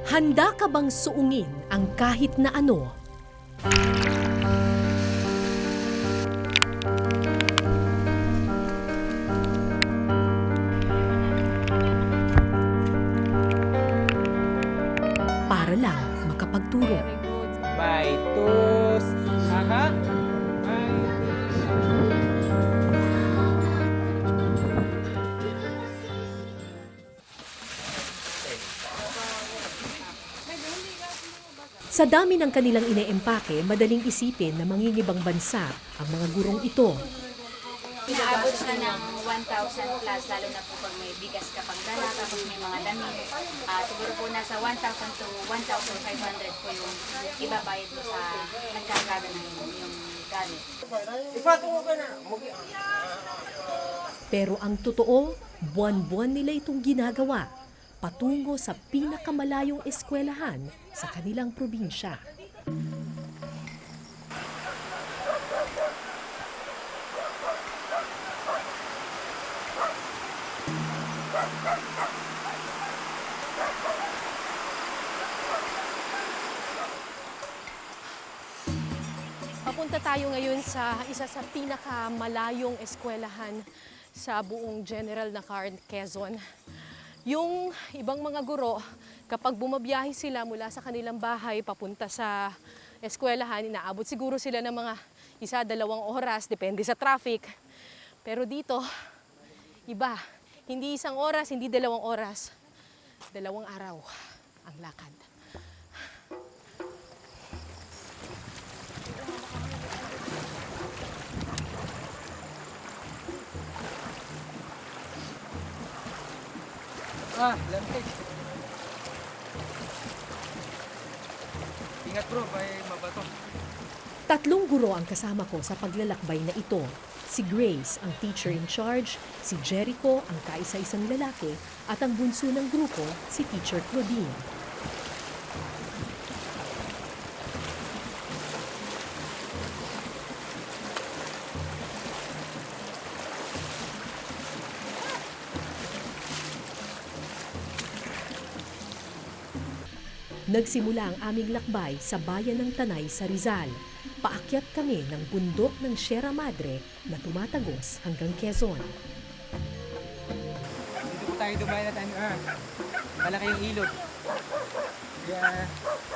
Handa ka bang suungin ang kahit na ano? Para lang makapagturo. Baitus. Aha. Sa dami ng kanilang ineempake, madaling isipin na mangingibang bansa ang mga gurong ito. Inaabot siya ng 1,000 plus, lalo na po pag may bigas ka pang dala, tapos may mga damit. Siguro po nasa 1,000 to 1,500 po yung ibabayad mo sa nagkakarga ng yung gamit. Pero ang totoo, buwan-buwan nila itong ginagawa patungo sa pinakamalayong eskwelahan sa kanilang probinsya. Papunta tayo ngayon sa isa sa pinakamalayong eskwelahan sa buong General Nacar, Quezon. Yung ibang mga guro, kapag bumabiyahe sila mula sa kanilang bahay papunta sa eskwelahan, inaabot siguro sila ng mga 1-2 oras, depende sa traffic. Pero dito, iba. Hindi 1 oras, hindi 2 oras. 2 araw ang lakad. Lamig. Ingat bro, may mabato. 3 guro ang kasama ko sa paglalakbay na ito. Si Grace, ang teacher in charge, si Jericho, ang kaisa-isang lalaki, at ang bunso ng grupo, si Teacher Claudine. Nagsimula ang aming lakbay sa bayan ng Tanay sa Rizal. Paakyat kami ng bundok ng Sierra Madre na tumatagos hanggang Quezon. Dito po tayo dumayan at malaki yung ilog. Kaya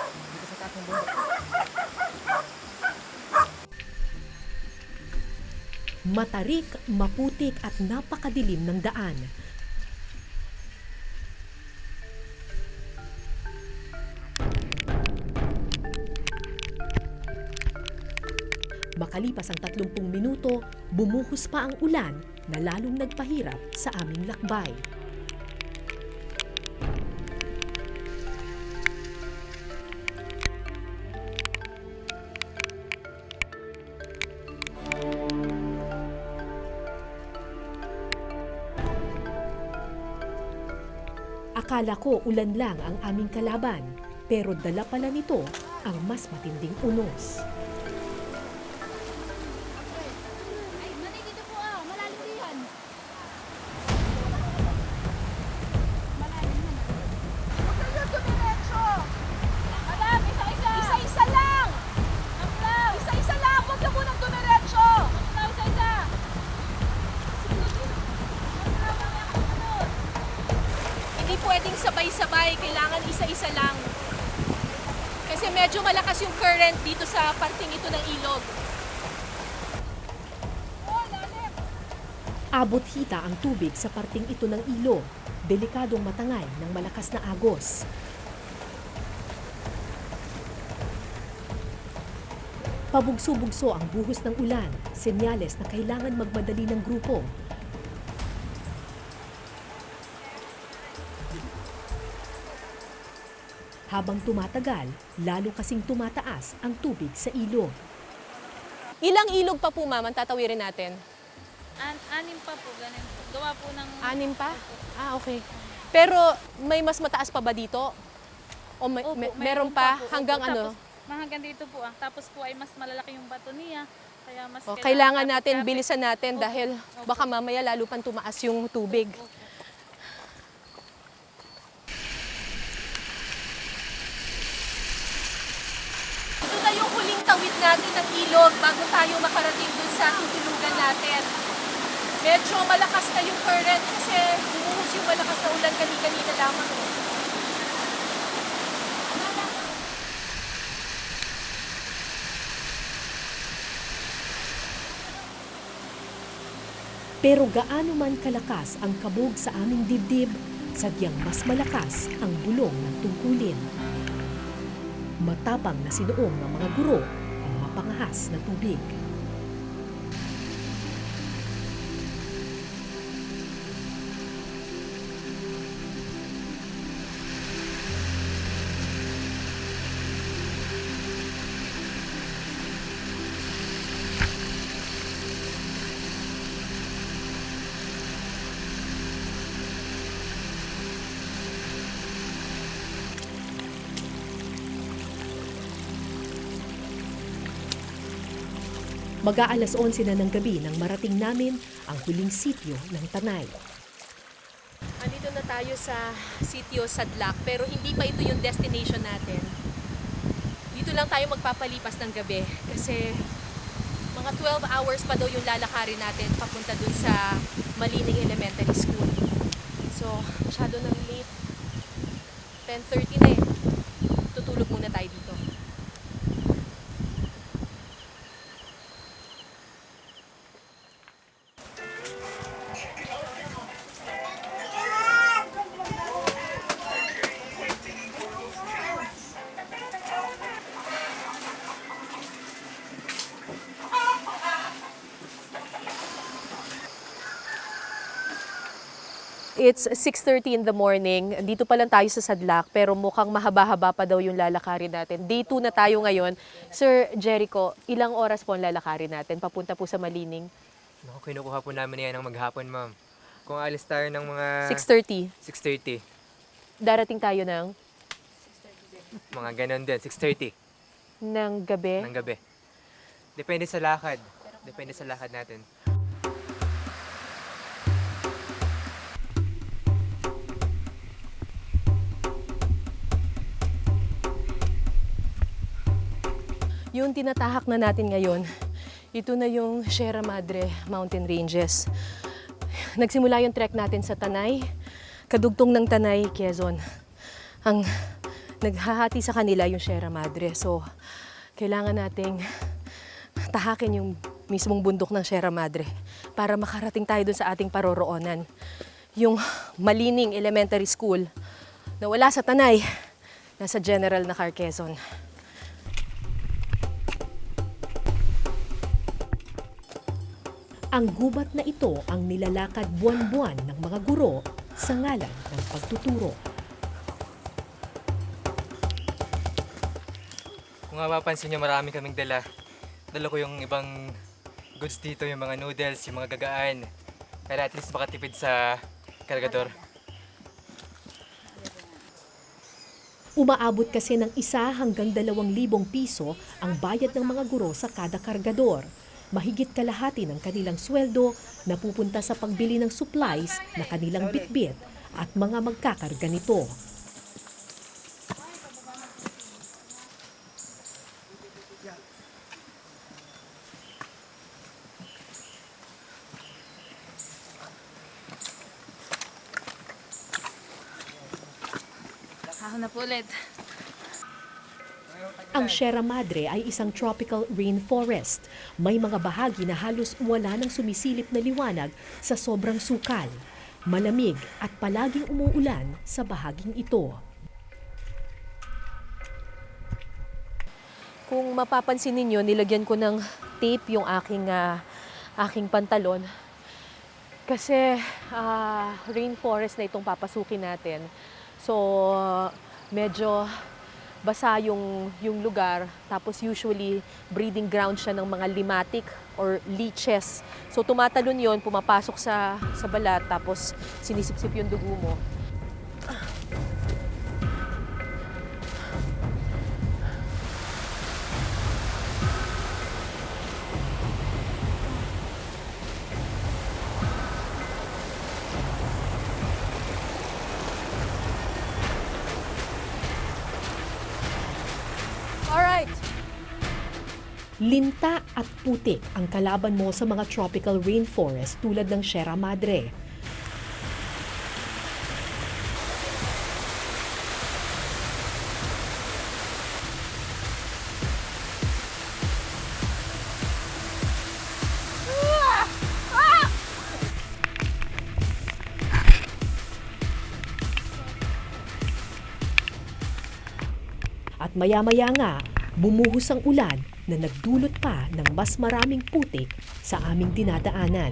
dito sa taas ng bundok. Matarik, maputik at napakadilim ng daan. Makalipas ang 30 minuto, bumuhos pa ang ulan na lalong nagpahirap sa aming lakbay. Akala ko ulan lang ang aming kalaban, pero dala pala nito ang mas matinding unos. Hindi pwedeng sabay-sabay, kailangan isa-isa lang. Kasi medyo malakas yung current dito sa parting ito ng ilog. Abot hita ang tubig sa parting ito ng ilog, delikadong matangay ng malakas na agos. Pabugso-bugso ang buhos ng ulan, senyales na kailangan magmadali ng grupo. Habang tumatagal, lalo kasing tumataas ang tubig sa ilog. Ilang ilog pa po, ma'am, ang tatawirin natin? 6 pa po, ganun po. Gawa po ng... 6 pa? Ah, okay. Pero may mas mataas pa ba dito? O Opo, meron pa po. hanggang Opo, ano? Tapos, hanggang dito po. Tapos po ay mas malalaki yung bato niya. Kaya mas O, kailangan natin kapit-kapit. bilisan natin Opo. dahil Opo. baka mamaya lalo pang tumaas yung tubig. natin ng ilog bago tayo makarating dun sa tutulugan natin. Medyo malakas na yung current kasi bumuhos yung malakas na ulan kanina lamang. Pero gaano man kalakas ang kabog sa aming dibdib, sadyang mas malakas ang bulong ng tungkulin. Matapang na sinuong ng mga guro ang mapangahas na tubig. Mag-aalas 11 na ng gabi nang marating namin ang huling sityo ng Tanay. Andito na tayo sa sitio Sadlak pero hindi pa ito yung destination natin. Dito lang tayo magpapalipas ng gabi kasi mga 12 hours pa daw yung lalakarin natin papunta dun sa Malining Elementary School. So, masyado ng late. 10:30 na eh. Tutulog muna tayo dito. It's 6:30 in the morning. Dito pa lang tayo sa Sadlak pero mukhang mahaba-haba pa daw yung lalakarin natin. Day 2 na tayo ngayon. Sir Jericho, ilang oras po ang lalakarin natin papunta po sa Malining? Naku, kinukuha po namin yan ng maghapon, ma'am. Kung alis tayo ng mga 6:30. 6:30, Darating tayo ng mga ganon din, 6:30 ng gabi. ng gabi. Depende sa lakad. Depende sa lakad natin. Yung tinatahak na natin ngayon, ito na yung Sierra Madre Mountain Ranges. Nagsimula yung trek natin sa Tanay, kadugtong ng Tanay, Quezon. Ang naghahati sa kanila yung Sierra Madre. So, kailangan nating tahakin yung mismong bundok ng Sierra Madre para makarating tayo dun sa ating paroroonan. Yung Malining Elementary School na wala sa Tanay, nasa General Nakar, Quezon. Ang gubat na ito ang nilalakad buwan-buwan ng mga guro sa ngalan ng pagtuturo. Kung mapapansin nyo, marami kaming dala. Dala ko yung ibang goods dito, yung mga noodles, yung mga gagaan. Para at least makatipid sa kargador. Umaabot kasi ng 1 hanggang 2,000 piso ang bayad ng mga guro sa kada kargador. Mahigit kalahati ng kanilang sweldo na pupunta sa pagbili ng supplies na kanilang bitbit at mga magkakarga nito. Ako na po ulit. Ang Sierra Madre ay isang tropical rainforest. May mga bahagi na halos wala ng sumisilip na liwanag sa sobrang sukal. Malamig at palaging umuulan sa bahaging ito. Kung mapapansin ninyo, nilagyan ko ng tape yung aking pantalon. Kasi rainforest na itong papasukin natin. So, medyo basa yung lugar. Tapos usually, breeding ground siya ng mga limatic or leeches. So, tumatalon yon, pumapasok sa balat, tapos sinisipsip yung dugo mo. Linta at putik ang kalaban mo sa mga tropical rainforest tulad ng Sierra Madre. At maya-maya nga, bumuhos ang ulan na nagdulot pa ng mas maraming putik sa aming dinadaanan.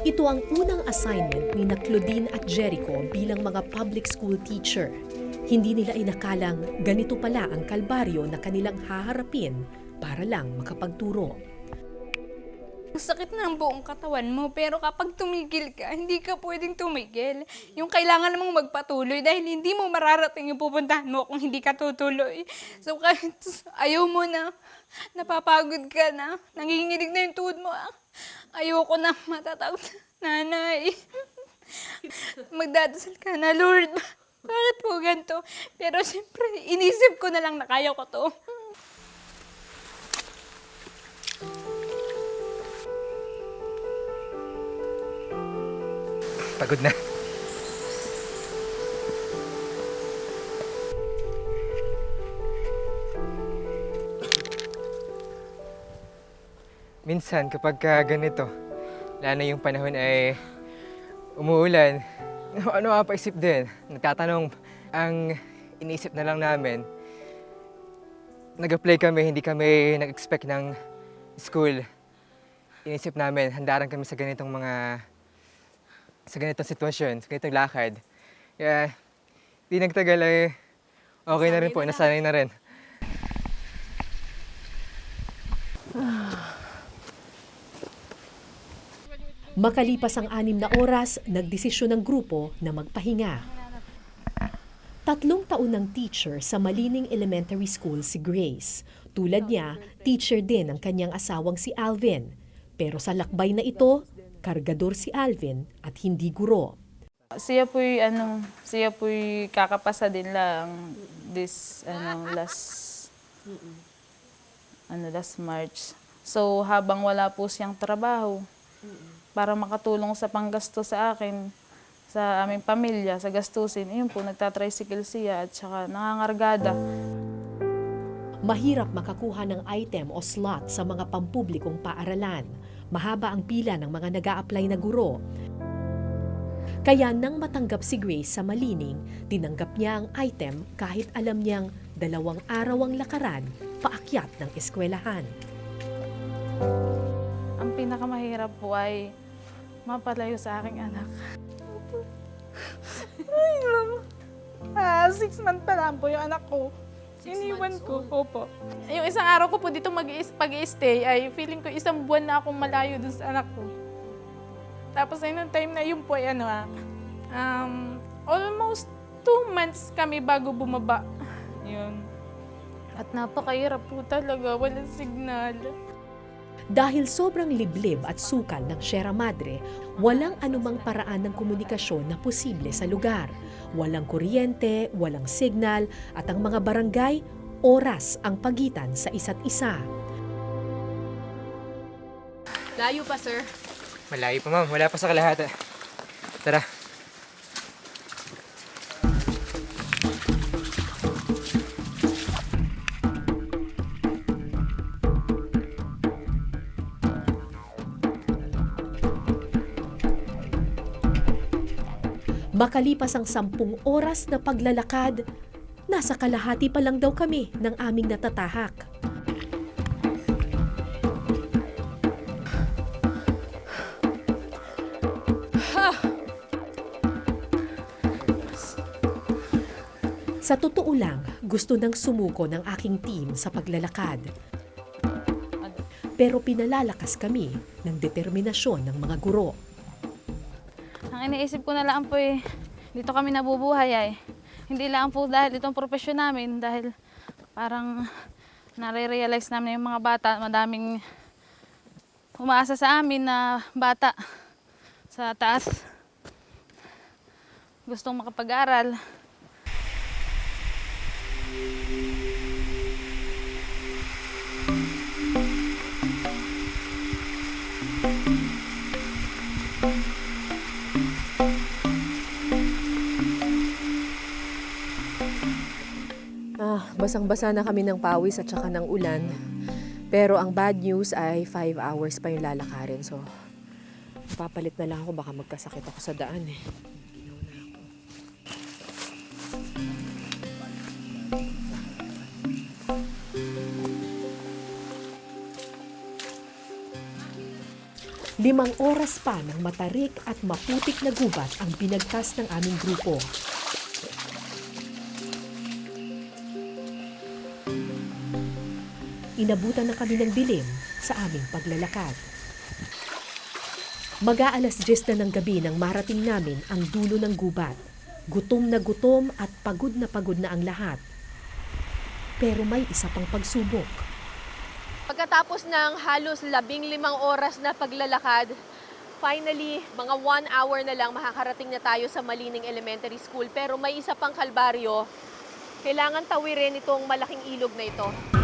Ito ang unang assignment ni Claudine at Jericho bilang mga public school teacher. Hindi nila inakalang ganito pala ang kalbaryo na kanilang haharapin para lang makapagturo. Ang sakit ng buong katawan mo, pero kapag tumigil ka, hindi ka pwedeng tumigil. Yung kailangan mong magpatuloy dahil hindi mo mararating yung pupuntahan mo kung hindi ka tutuloy. So kahit ayaw mo na, napapagod ka na, nanginginig na yung tuhod mo, ayoko na matatawag na nanay. Magdadasal ka na, Lord. Bakit po ganito? Pero siyempre, inisip ko na lang na kaya ko to. Pagod na. Minsan kapag ganito, lalo na yung panahon ay umuulan, ano ang paisip din? Nagtatanong, ang iniisip na lang namin, nag-apply kami, hindi kami nag-expect ng school. Inisip namin, handaran kami sa ganitong sitwasyon, sa ganitong lakad. Kaya, di nagtagal ay okay na rin po, nasanay na rin. Makalipas ang 6 na oras, nagdesisyon ng grupo na magpahinga. 3 taon ng teacher sa Malining Elementary School si Grace. Tulad niya, teacher din ang kanyang asawang si Alvin. Pero sa lakbay na ito, kargador si Alvin at hindi guro. Siya po'y kakapasa din lang last March. So habang wala po siyang trabaho, para makatulong sa panggasto sa akin, sa aming pamilya, sa gastusin, yun po, nagtatricycle siya at saka nangangargada. Mahirap makakuha ng item o slot sa mga pampublikong paaralan. Mahaba ang pila ng mga nag-a-apply na guro. Kaya nang matanggap si Grace sa Malining, tinanggap niya ang item kahit alam niyang 2 araw ang lakaran paakyat ng eskwelahan. Ang pinakamahirap po ay mapalayo sa aking anak. Ay, mama. 6 months pa lang po yung anak ko. Iniwan ko. Opo. Yung isang araw ko po dito pag-i-stay ay feeling ko 1 buwan na akong malayo dun sa anak ko. Tapos ay nung time na yun po ay almost 2 months kami bago bumaba. Yun. At napakahirap po talaga. Walang signal. Dahil sobrang liblib at sukal ng Sierra Madre, walang anumang paraan ng komunikasyon na posible sa lugar. Walang kuryente, walang signal, at ang mga barangay, oras ang pagitan sa isa't isa. Layo pa, sir. Malayo pa ma'am, wala pa sa kalahati. Tara. Makalipas ang 10 oras na paglalakad, nasa kalahati pa lang daw kami ng aming natatahak. Sa totoo lang, gusto nang sumuko ng aking team sa paglalakad. Pero pinalalakas kami ng determinasyon ng mga guro. Ang iniisip ko na lang po dito kami nabubuhay Hindi lang po dahil itong profesyon namin, dahil parang nare-realize namin yung mga bata, madaming umaasa sa amin na bata sa taas. Gustong makapag-aral. Basang-basa na kami ng pawis at saka ng ulan. Pero ang bad news ay 5 hours pa yung lalakarin. So, papalit na lang ako. Baka magkasakit ako sa daan eh. Limang oras pa ng matarik at maputik na gubat ang binagtas ng aming grupo. Inabutan na kami ng dilim sa aming paglalakad. Mag-aalas 10 na ng gabi nang marating namin ang dulo ng gubat. Gutom at pagod na ang lahat. Pero may isa pang pagsubok. Pagkatapos ng halos 15 oras na paglalakad, finally, mga 1 hour na lang makakarating na tayo sa Malining Elementary School. Pero may isa pang kalbaryo. Kailangan tawirin itong malaking ilog na ito.